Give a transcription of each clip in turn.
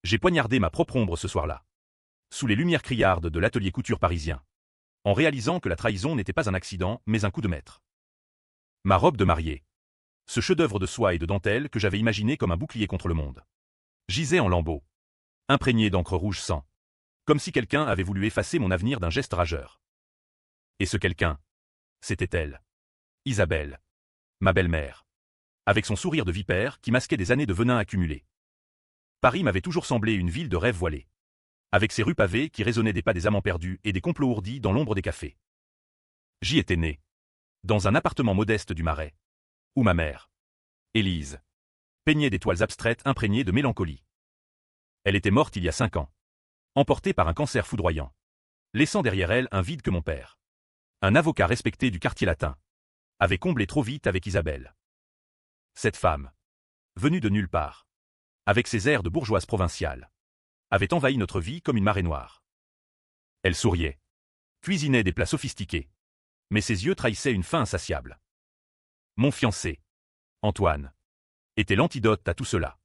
J'ai poignardé ma propre ombre ce soir-là. Sous les lumières criardes de l'atelier couture parisien. En réalisant que la trahison n'était pas un accident, mais un coup de maître. Ma robe de mariée. Ce chef-d'œuvre de soie et de dentelle que j'avais imaginé comme un bouclier contre le monde. Gisait en lambeaux. Imprégné d'encre rouge sang. Comme si quelqu'un avait voulu effacer mon avenir d'un geste rageur. Et ce quelqu'un, c'était elle. Isabelle. Ma belle-mère. Avec son sourire de vipère qui masquait des années de venin accumulé. Paris m'avait toujours semblé une ville de rêves voilés. Avec ses rues pavées qui résonnaient des pas des amants perdus et des complots ourdis dans l'ombre des cafés. J'y étais né. Dans un appartement modeste du Marais. Où ma mère, Élise, peignait des toiles abstraites imprégnées de mélancolie. Elle était morte il y a 5 ans. Emportée par un cancer foudroyant. Laissant derrière elle un vide que mon père, un avocat respecté du quartier latin, avait comblé trop vite avec Isabelle. Cette femme, venue de nulle part, avec ses airs de bourgeoise provinciale, avait envahi notre vie comme une marée noire. Elle souriait, cuisinait des plats sophistiqués, mais ses yeux trahissaient une faim insatiable. Mon fiancé, Antoine, était l'antidote à tout cela.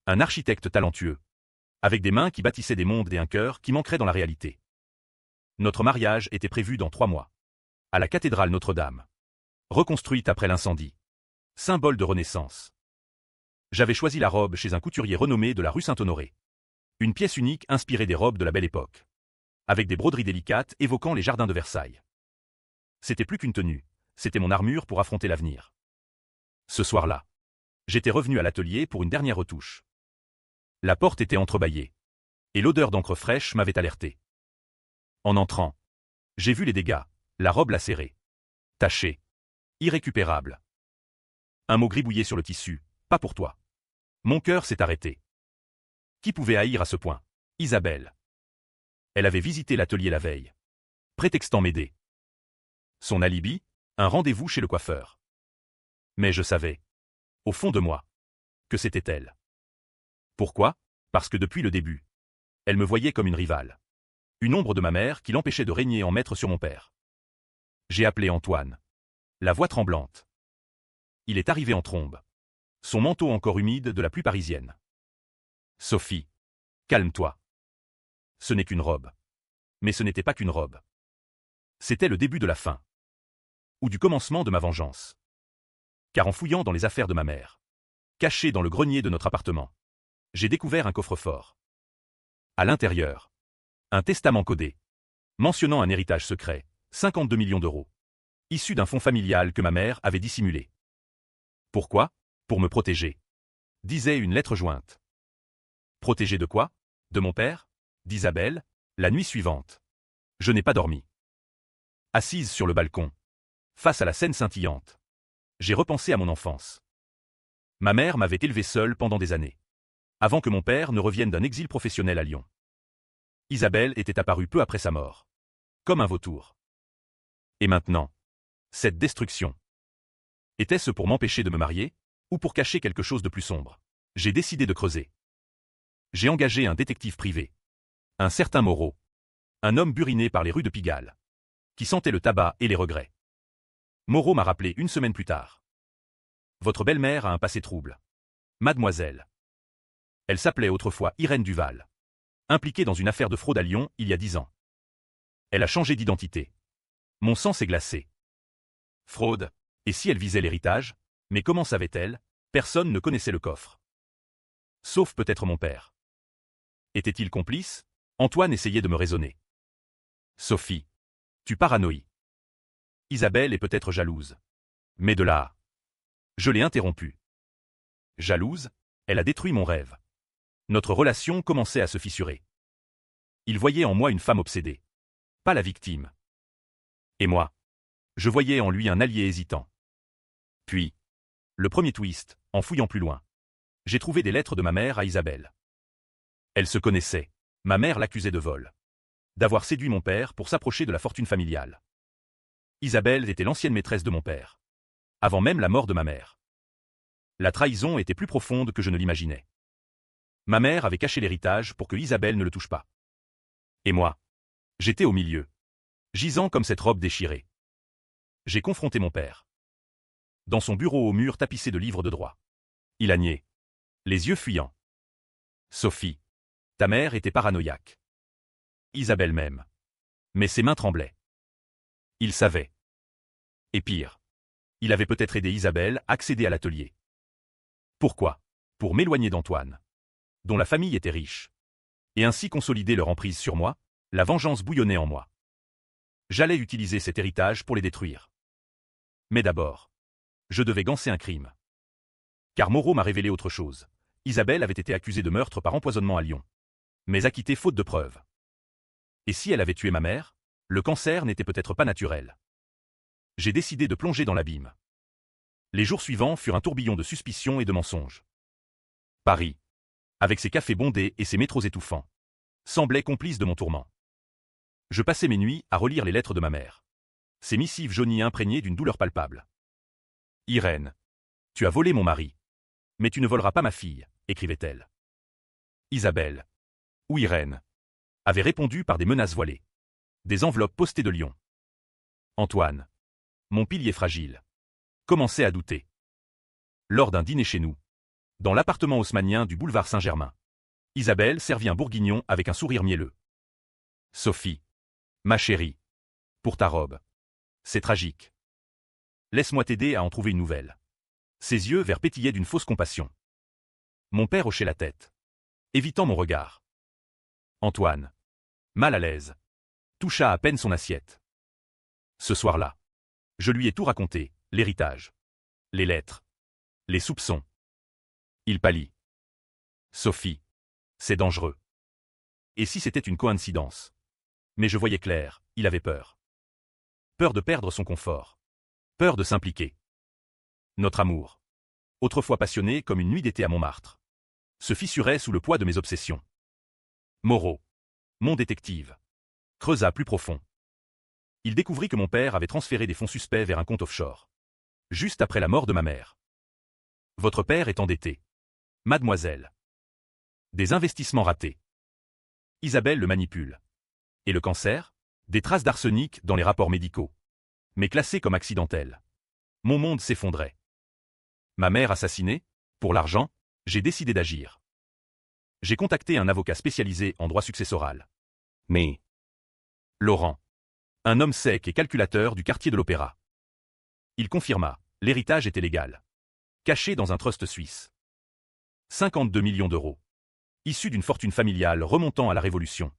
Un architecte talentueux, avec des mains qui bâtissaient des mondes et un cœur qui manquerait dans la réalité. Notre mariage était prévu dans 3 mois. À la cathédrale Notre-Dame. Reconstruite après l'incendie. Symbole de renaissance. J'avais choisi la robe chez un couturier renommé de la rue Saint-Honoré. Une pièce unique inspirée des robes de la Belle Époque. Avec des broderies délicates évoquant les jardins de Versailles. C'était plus qu'une tenue, c'était mon armure pour affronter l'avenir. Ce soir-là, j'étais revenu à l'atelier pour une dernière retouche. La porte était entrebâillée. Et l'odeur d'encre fraîche m'avait alerté. En entrant, j'ai vu les dégâts, la robe lacérée. Tachée. Irrécupérable. Un mot gribouillé sur le tissu, pas pour toi. Mon cœur s'est arrêté. Qui pouvait haïr à ce point? Isabelle. Elle avait visité l'atelier la veille. Prétextant m'aider. Son alibi? Un rendez-vous chez le coiffeur. Mais je savais, au fond de moi, que c'était elle. Pourquoi? Parce que depuis le début, elle me voyait comme une rivale. Une ombre de ma mère qui l'empêchait de régner en maître sur mon père. J'ai appelé Antoine. La voix tremblante. Il est arrivé en trombe. Son manteau encore humide de la pluie parisienne. Sophie, calme-toi. Ce n'est qu'une robe. Mais ce n'était pas qu'une robe. C'était le début de la fin. Ou du commencement de ma vengeance. Car en fouillant dans les affaires de ma mère, caché dans le grenier de notre appartement, j'ai découvert un coffre-fort. À l'intérieur, un testament codé, mentionnant un héritage secret, 52 millions d'euros, issu d'un fonds familial que ma mère avait dissimulé. Pourquoi? Pour me protéger, disait une lettre jointe. Protéger de quoi? De mon père? D'Isabelle? La nuit suivante. Je n'ai pas dormi. Assise sur le balcon, face à la scène scintillante, j'ai repensé à mon enfance. Ma mère m'avait élevé seule pendant des années, avant que mon père ne revienne d'un exil professionnel à Lyon. Isabelle était apparue peu après sa mort, comme un vautour. Et maintenant, cette destruction. Était-ce pour m'empêcher de me marier, ou pour cacher quelque chose de plus sombre? J'ai décidé de creuser. J'ai engagé un détective privé. Un certain Moreau. Un homme buriné par les rues de Pigalle. Qui sentait le tabac et les regrets. Moreau m'a rappelé 1 semaine plus tard. Votre belle-mère a un passé trouble. Mademoiselle. Elle s'appelait autrefois Irène Duval. Impliquée dans une affaire de fraude à Lyon il y a 10 ans. Elle a changé d'identité. Mon sang s'est glacé. Fraude. Et si elle visait l'héritage? Mais comment savait-elle? Personne ne connaissait le coffre. Sauf peut-être mon père. Était-il complice? Antoine essayait de me raisonner. Sophie. Tu paranoïes. Isabelle est peut-être jalouse. Mais de là. Je l'ai interrompue. Jalouse? Elle a détruit mon rêve. Notre relation commençait à se fissurer. Il voyait en moi une femme obsédée. Pas la victime. Et moi? Je voyais en lui un allié hésitant. Puis, le premier twist, en fouillant plus loin. J'ai trouvé des lettres de ma mère à Isabelle. Elles se connaissaient. Ma mère l'accusait de vol. D'avoir séduit mon père pour s'approcher de la fortune familiale. Isabelle était l'ancienne maîtresse de mon père. Avant même la mort de ma mère. La trahison était plus profonde que je ne l'imaginais. Ma mère avait caché l'héritage pour que Isabelle ne le touche pas. Et moi? J'étais au milieu. Gisant comme cette robe déchirée. J'ai confronté mon père. Dans son bureau au mur tapissé de livres de droit. Il a nié. Les yeux fuyants. Sophie. Ta mère était paranoïaque. Isabelle même. Mais ses mains tremblaient. Il savait. Et pire. Il avait peut-être aidé Isabelle à accéder à l'atelier. Pourquoi? Pour m'éloigner d'Antoine, dont la famille était riche. Et ainsi consolider leur emprise sur moi, la vengeance bouillonnait en moi. J'allais utiliser cet héritage pour les détruire. Mais d'abord, je devais ganser un crime. Car Moreau m'a révélé autre chose. Isabelle avait été accusée de meurtre par empoisonnement à Lyon. Mais acquittée faute de preuves. Et si elle avait tué ma mère, le cancer n'était peut-être pas naturel. J'ai décidé de plonger dans l'abîme. Les jours suivants furent un tourbillon de suspicions et de mensonges. Paris, avec ses cafés bondés et ses métros étouffants, semblait complice de mon tourment. Je passais mes nuits à relire les lettres de ma mère. Ces missives jaunies imprégnées d'une douleur palpable. Irène, tu as volé mon mari. Mais tu ne voleras pas ma fille, écrivait-elle. Isabelle, ou Irène, avait répondu par des menaces voilées. Des enveloppes postées de Lyon. Antoine, mon pilier fragile, commençait à douter. Lors d'un dîner chez nous, dans l'appartement haussmannien du boulevard Saint-Germain, Isabelle servit un bourguignon avec un sourire mielleux. Sophie, ma chérie, pour ta robe. C'est tragique. Laisse-moi t'aider à en trouver une nouvelle. Ses yeux verts pétillaient d'une fausse compassion. Mon père hochait la tête, évitant mon regard. Antoine, mal à l'aise, toucha à peine son assiette. Ce soir-là, je lui ai tout raconté, l'héritage, les lettres, les soupçons. Il pâlit. Sophie, c'est dangereux. Et si c'était une coïncidence? Mais je voyais clair, il avait peur. Peur de perdre son confort. Peur de s'impliquer. Notre amour, autrefois passionné comme une nuit d'été à Montmartre, se fissurait sous le poids de mes obsessions. Moreau, mon détective, creusa plus profond. Il découvrit que mon père avait transféré des fonds suspects vers un compte offshore. Juste après la mort de ma mère. Votre père est endetté. Mademoiselle. Des investissements ratés. Isabelle le manipule. Et le cancer? Des traces d'arsenic dans les rapports médicaux. Mais classées comme accidentelles. Mon monde s'effondrait. Ma mère assassinée? Pour l'argent, j'ai décidé d'agir. J'ai contacté un avocat spécialisé en droit successoral. Mais Laurent, un homme sec et calculateur du quartier de l'Opéra. Il confirma, l'héritage était légal. Caché dans un trust suisse. 52 millions d'euros. Issus d'une fortune familiale remontant à la Révolution.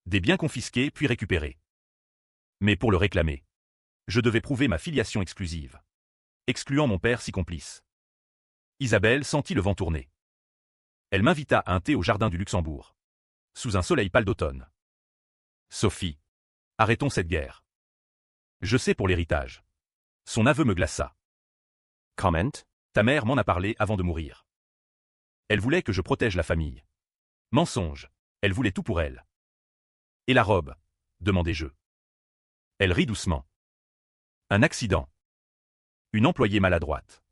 Des biens confisqués puis récupérés. Mais pour le réclamer, je devais prouver ma filiation exclusive. Excluant mon père si complice. Isabelle sentit le vent tourner. Elle m'invita à un thé au jardin du Luxembourg. Sous un soleil pâle d'automne. Sophie, arrêtons cette guerre. Je sais pour l'héritage. Son aveu me glaça. Comment? Ta mère m'en a parlé avant de mourir. Elle voulait que je protège la famille. Mensonge, elle voulait tout pour elle. Et la robe? Demandai-je. Elle rit doucement. Un accident. Une employée maladroite.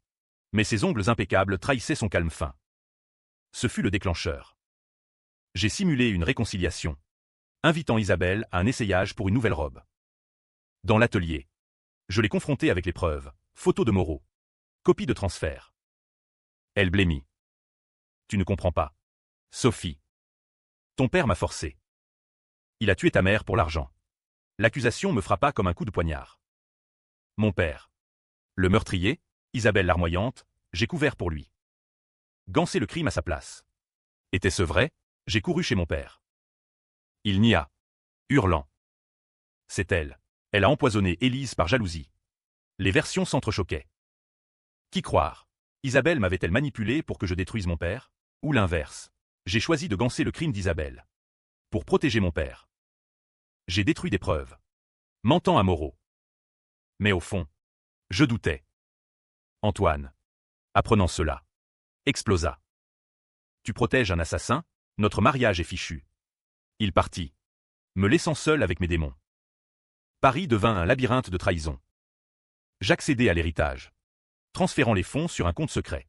Mais ses ongles impeccables trahissaient son calme fin. Ce fut le déclencheur. J'ai simulé une réconciliation, invitant Isabelle à un essayage pour une nouvelle robe. Dans l'atelier, je l'ai confrontée avec les preuves, photos de Moreau, copie de transfert. Elle blêmit. Tu ne comprends pas. Sophie. Ton père m'a forcé. Il a tué ta mère pour l'argent. L'accusation me frappa comme un coup de poignard. Mon père. Le meurtrier, Isabelle larmoyante, j'ai couvert pour lui. Ganser le crime à sa place. Était-ce vrai? J'ai couru chez mon père. Il nia, hurlant. C'est elle. Elle a empoisonné Élise par jalousie. Les versions s'entrechoquaient. Qui croire? Isabelle m'avait-elle manipulé pour que je détruise mon père? Ou l'inverse? J'ai choisi de ganser le crime d'Isabelle. Pour protéger mon père. J'ai détruit des preuves. Mentant à Moreau. Mais au fond, je doutais. Antoine, apprenant cela, explosa. Tu protèges un assassin? Notre mariage est fichu. Il partit, me laissant seul avec mes démons. Paris devint un labyrinthe de trahison. J'accédai à l'héritage, transférant les fonds sur un compte secret.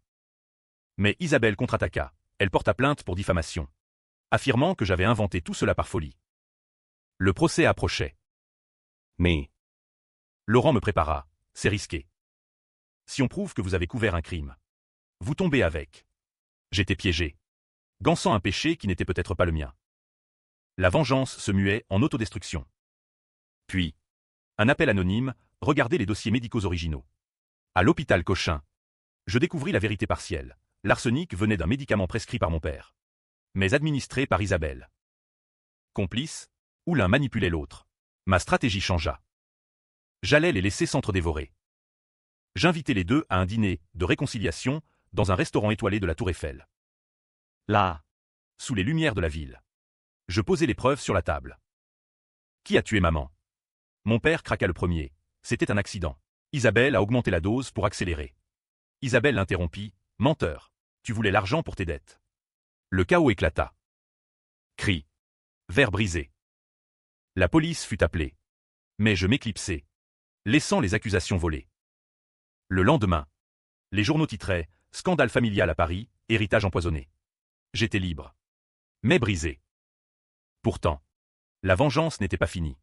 Mais Isabelle contre-attaqua, elle porta plainte pour diffamation, affirmant que j'avais inventé tout cela par folie. Le procès approchait. Mais Laurent me prépara, c'est risqué. Si on prouve que vous avez couvert un crime, vous tombez avec. J'étais piégé. gansant un péché qui n'était peut-être pas le mien. La vengeance se muait en autodestruction. Puis, un appel anonyme, regardez les dossiers médicaux originaux. À l'hôpital Cochin, je découvris la vérité partielle. L'arsenic venait d'un médicament prescrit par mon père, mais administré par Isabelle. Complice, ou l'un manipulait l'autre. Ma stratégie changea. J'allais les laisser s'entre-dévorer. J'invitai les deux à un dîner de réconciliation dans un restaurant étoilé de la Tour Eiffel. Là, sous les lumières de la ville, je posai les preuves sur la table. Qui a tué maman? Mon père craqua le premier. C'était un accident. Isabelle a augmenté la dose pour accélérer. Isabelle l'interrompit. Menteur. Tu voulais l'argent pour tes dettes. Le chaos éclata. Cris. Verre brisé. La police fut appelée. Mais je m'éclipsai, laissant les accusations voler. Le lendemain, les journaux titraient « Scandale familial à Paris, héritage empoisonné ». J'étais libre. Mais brisé. Pourtant, la vengeance n'était pas finie.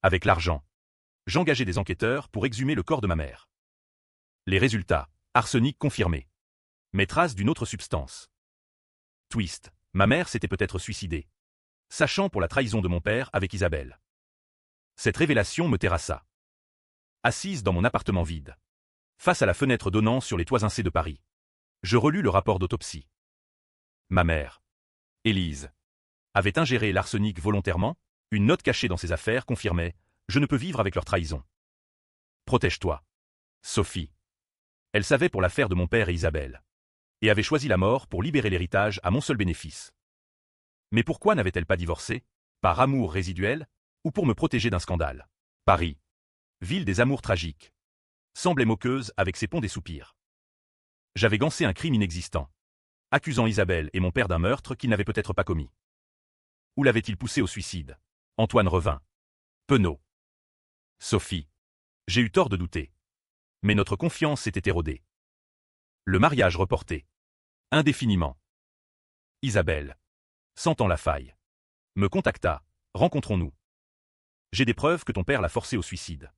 Avec l'argent, j'engageai des enquêteurs pour exhumer le corps de ma mère. Les résultats, arsenic confirmé. Mais traces d'une autre substance. Twist, ma mère s'était peut-être suicidée, sachant pour la trahison de mon père avec Isabelle. Cette révélation me terrassa. Assise dans mon appartement vide, face à la fenêtre donnant sur les toits incés de Paris, je relus le rapport d'autopsie. Ma mère, Élise, avait ingéré l'arsenic volontairement. Une note cachée dans ses affaires confirmait « Je ne peux vivre avec leur trahison. Protège-toi. Sophie. » Elle savait pour l'affaire de mon père et Isabelle, et avait choisi la mort pour libérer l'héritage à mon seul bénéfice. Mais pourquoi n'avait-elle pas divorcé? Par amour résiduel, ou pour me protéger d'un scandale? Paris, ville des amours tragiques, semblait moqueuse avec ses ponts des soupirs. J'avais gansé un crime inexistant, accusant Isabelle et mon père d'un meurtre qu'ils n'avaient peut-être pas commis. Où l'avait-il poussé au suicide? Antoine revint. Penaud. Sophie. J'ai eu tort de douter. Mais notre confiance s'était érodée. Le mariage reporté. Indéfiniment. Isabelle, sentant la faille, me contacta. Rencontrons-nous. J'ai des preuves que ton père l'a forcé au suicide.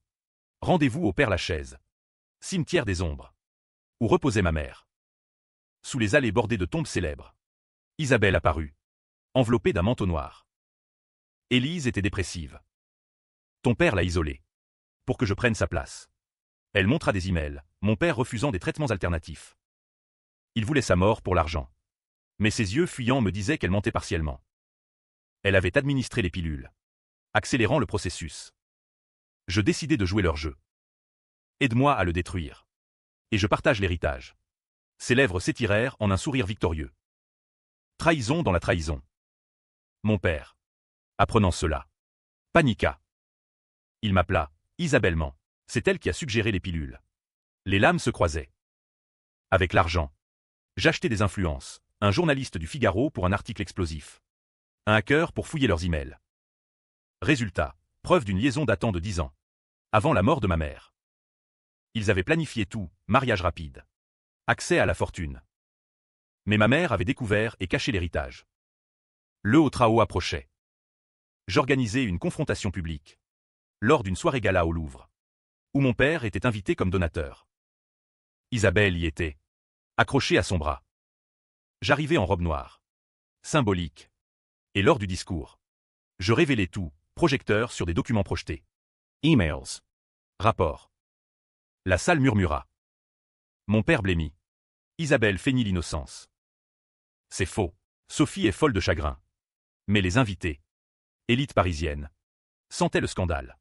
Rendez-vous au Père-Lachaise, cimetière des ombres, où reposait ma mère. Sous les allées bordées de tombes célèbres, Isabelle apparut, enveloppée d'un manteau noir. Élise était dépressive. Ton père l'a isolée, pour que je prenne sa place. Elle montra des emails, mon père refusant des traitements alternatifs. Il voulait sa mort pour l'argent. Mais ses yeux fuyants me disaient qu'elle mentait partiellement. Elle avait administré les pilules, accélérant le processus. Je décidai de jouer leur jeu. Aide-moi à le détruire. Et je partage l'héritage. Ses lèvres s'étirèrent en un sourire victorieux. Trahison dans la trahison. Mon père, apprenant cela, paniqua. Il m'appela. Isabelle ment. C'est elle qui a suggéré les pilules. Les lames se croisaient. Avec l'argent, j'achetais des influences, un journaliste du Figaro pour un article explosif, un hacker pour fouiller leurs emails. Résultat, preuve d'une liaison datant de 10 ans, avant la mort de ma mère. Ils avaient planifié tout, mariage rapide, accès à la fortune. Mais ma mère avait découvert et caché l'héritage. Le haut Trao approchait. J'organisai une confrontation publique, lors d'une soirée gala au Louvre, où mon père était invité comme donateur. Isabelle y était, accrochée à son bras. J'arrivai en robe noire, symbolique, et lors du discours, je révélai tout, projecteur sur des documents projetés. Emails. Rapports. La salle murmura. Mon père blêmit. Isabelle feignit l'innocence. C'est faux. Sophie est folle de chagrin. Mais les invités, élite parisienne, sentaient le scandale.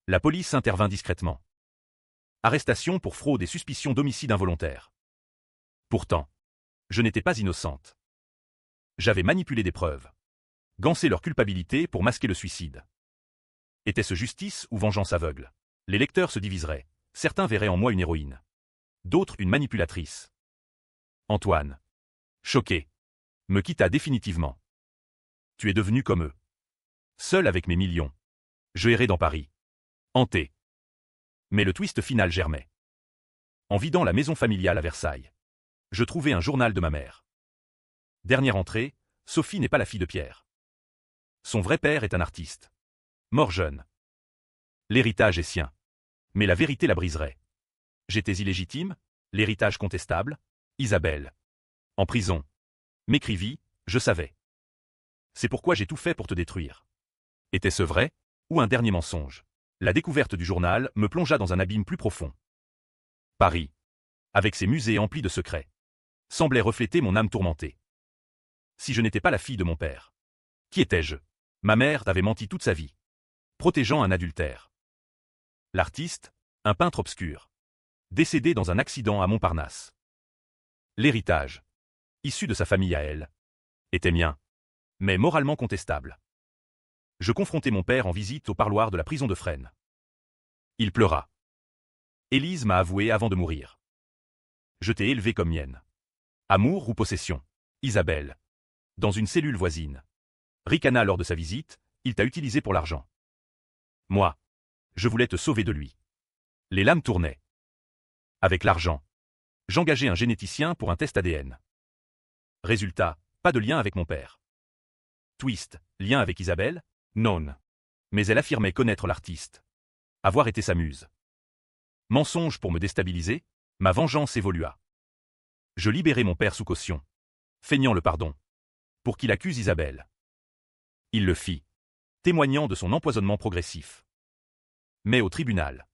La police intervint discrètement. Arrestation pour fraude et suspicion d'homicide involontaire. Pourtant, je n'étais pas innocente. J'avais manipulé des preuves, gansé leur culpabilité pour masquer le suicide. Était-ce justice ou vengeance aveugle? Les lecteurs se diviseraient. Certains verraient en moi une héroïne. D'autres une manipulatrice. Antoine, choqué, me quitta définitivement. Tu es devenu comme eux. Seul avec mes millions, je errais dans Paris. Hanté. Mais le twist final germait. En vidant la maison familiale à Versailles, je trouvai un journal de ma mère. Dernière entrée, Sophie n'est pas la fille de Pierre. Son vrai père est un artiste. Mort jeune. L'héritage est sien. Mais la vérité la briserait. J'étais illégitime, l'héritage contestable, Isabelle. En prison. M'écrivit, je savais. C'est pourquoi j'ai tout fait pour te détruire. Était-ce vrai, ou un dernier mensonge? La découverte du journal me plongea dans un abîme plus profond. Paris, avec ses musées emplis de secrets, semblait refléter mon âme tourmentée. Si je n'étais pas la fille de mon père, qui étais-je? Ma mère avait menti toute sa vie, protégeant un adultère. L'artiste, un peintre obscur, décédé dans un accident à Montparnasse. L'héritage, issu de sa famille à elle, était mien, mais moralement contestable. Je confrontai mon père en visite au parloir de la prison de Fresnes. Il pleura. Élise m'a avoué avant de mourir. Je t'ai élevé comme mienne. Amour ou possession? Isabelle, dans une cellule voisine, ricana lors de sa visite, il t'a utilisé pour l'argent. Moi, je voulais te sauver de lui. Les lames tournaient. Avec l'argent, j'engageai un généticien pour un test ADN. Résultat, pas de lien avec mon père. Twist, lien avec Isabelle? Non. Mais elle affirmait connaître l'artiste. Avoir été sa muse. Mensonge pour me déstabiliser, ma vengeance évolua. Je libérai mon père sous caution, feignant le pardon, pour qu'il accuse Isabelle. Il le fit, témoignant de son empoisonnement progressif. Mais au tribunal,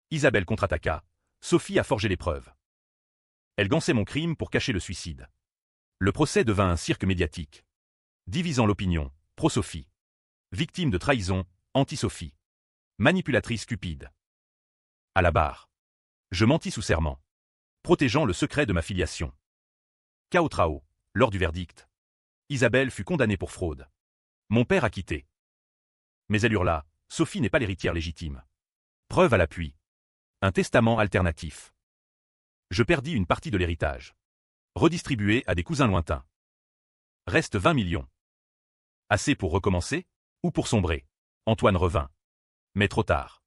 Isabelle contre-attaqua, Sophie a forgé les preuves. Elle gançait mon crime pour cacher le suicide. Le procès devint un cirque médiatique, divisant l'opinion, pro-Sophie, victime de trahison, anti-Sophie, manipulatrice cupide. À la barre, je mentis sous serment, protégeant le secret de ma filiation. Cao Trao, lors du verdict, Isabelle fut condamnée pour fraude. Mon père a quitté. Mais elle hurla, Sophie n'est pas l'héritière légitime. Preuve à l'appui. Un testament alternatif. Je perdis une partie de l'héritage, redistribué à des cousins lointains. Reste 20 millions. Assez pour recommencer, ou pour sombrer? Antoine revint. Mais trop tard.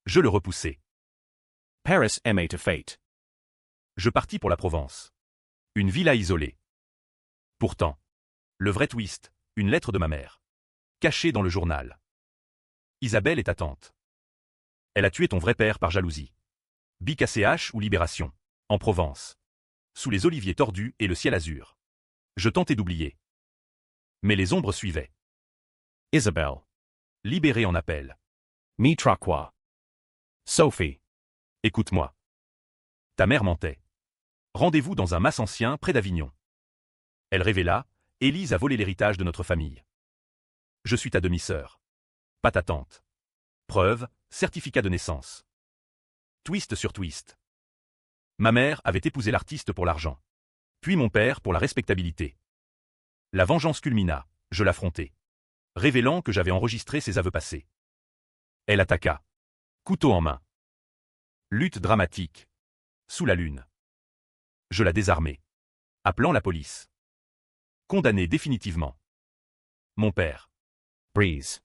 Je le repoussai. Paris aimait to fate. Je partis pour la Provence. Une villa isolée. Pourtant, le vrai twist, une lettre de ma mère, cachée dans le journal. Isabelle est ta tante. Elle a tué ton vrai père par jalousie. BKCH ou Libération, en Provence. Sous les oliviers tordus et le ciel azur. Je tentais d'oublier. Mais les ombres suivaient. Isabelle. Libérée en appel. Mi Traqua. Sophie. Écoute-moi. Ta mère mentait. Rendez-vous dans un mas ancien près d'Avignon. Elle révéla, Élise a volé l'héritage de notre famille. Je suis ta demi-sœur. Pas ta tante. Preuve, certificat de naissance. Twist sur twist. Ma mère avait épousé l'artiste pour l'argent. Puis mon père pour la respectabilité. La vengeance culmina, je l'affrontai, révélant que j'avais enregistré ses aveux passés. Elle attaqua. Couteau en main. Lutte dramatique. Sous la lune. Je la désarmai, appelant la police. Condamné définitivement. Mon père, Breeze.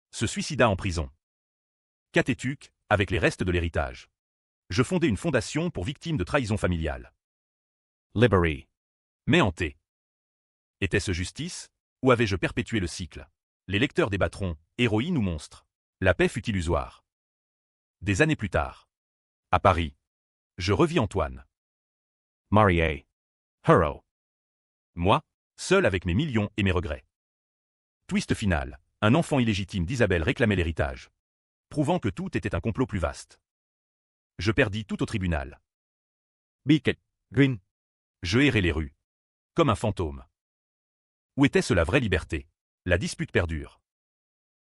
se suicida en prison. Catétuque, avec les restes de l'héritage. Je fondai une fondation pour victimes de trahison familiale. Liberty. Mais hanté. Était-ce justice, ou avais-je perpétué le cycle? Les lecteurs débattront, héroïne ou monstre. La paix fut illusoire. Des années plus tard, à Paris, je revis Antoine. Marié. Hero. Moi, seul avec mes millions et mes regrets. Twist final, un enfant illégitime d'Isabelle réclamait l'héritage, prouvant que tout était un complot plus vaste. Je perdis tout au tribunal. Beacon. Green. Je errais les rues, comme un fantôme. Où était-ce la vraie liberté? La dispute perdure.